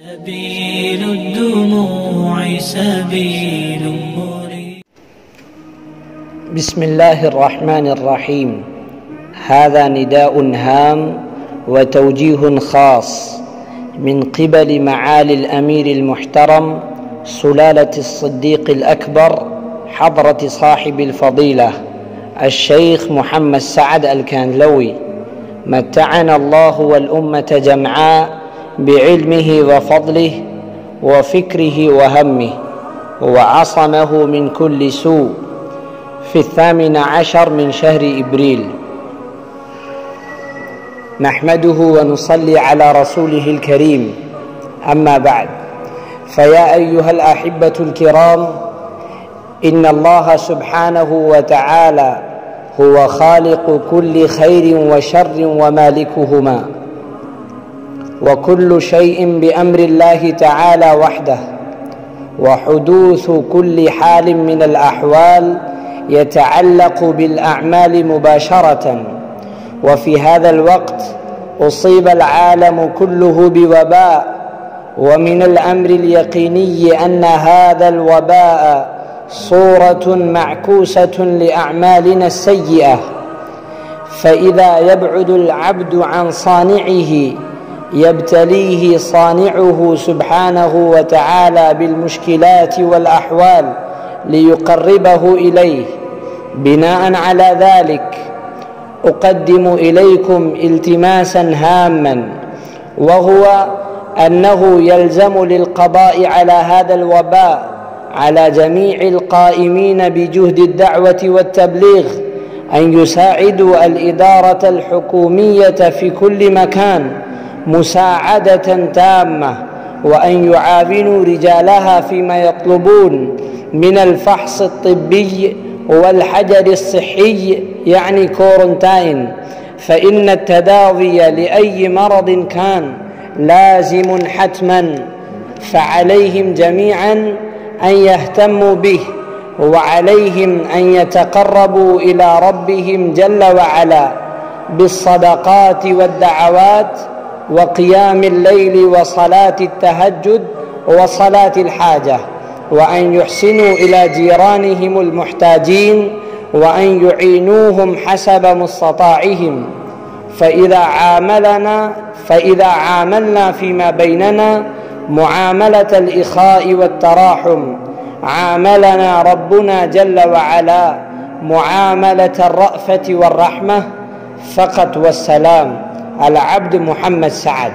سبيل الدموع سبيل مريب. بسم الله الرحمن الرحيم. هذا نداء هام وتوجيه خاص من قبل معالي الأمير المحترم سلالة الصديق الأكبر حضرة صاحب الفضيلة الشيخ محمد سعد الكانلوي، متعنا الله والأمة جمعاء بعلمه وفضله وفكره وهمه، وعصمه من كل سوء، في 18 من شهر إبريل. نحمده ونصلي على رسوله الكريم. أما بعد، فيا أيها الأحبة الكرام، إن الله سبحانه وتعالى هو خالق كل خير وشر ومالكهما، وكل شيء بأمر الله تعالى وحده، وحدوث كل حال من الأحوال يتعلق بالأعمال مباشرة. وفي هذا الوقت أصيب العالم كله بوباء، ومن الأمر اليقيني أن هذا الوباء صورة معكوسة لأعمالنا السيئة، فإذا يبعد العبد عن صانعه يبتليه صانعه سبحانه وتعالى بالمشكلات والأحوال ليقربه إليه. بناء على ذلك أقدم إليكم التماسا هاما، وهو أنه يلزم للقضاء على هذا الوباء على جميع القائمين بجهد الدعوة والتبليغ أن يساعدوا الإدارة الحكومية في كل مكان مساعدة تامة، وأن يعاونوا رجالها فيما يطلبون من الفحص الطبي والحجر الصحي، يعني كورنتاين، فإن التداوي لأي مرض كان لازم حتما، فعليهم جميعا أن يهتموا به، وعليهم أن يتقربوا إلى ربهم جل وعلا بالصدقات والدعوات وقيام الليل وصلاة التهجد وصلاة الحاجة، وأن يحسنوا إلى جيرانهم المحتاجين، وأن يعينوهم حسب مستطاعهم. فإذا عاملنا فيما بيننا معاملة الإخاء والتراحم، عاملنا ربنا جل وعلا معاملة الرأفة والرحمة فقط والسلام. العبد محمد سعد.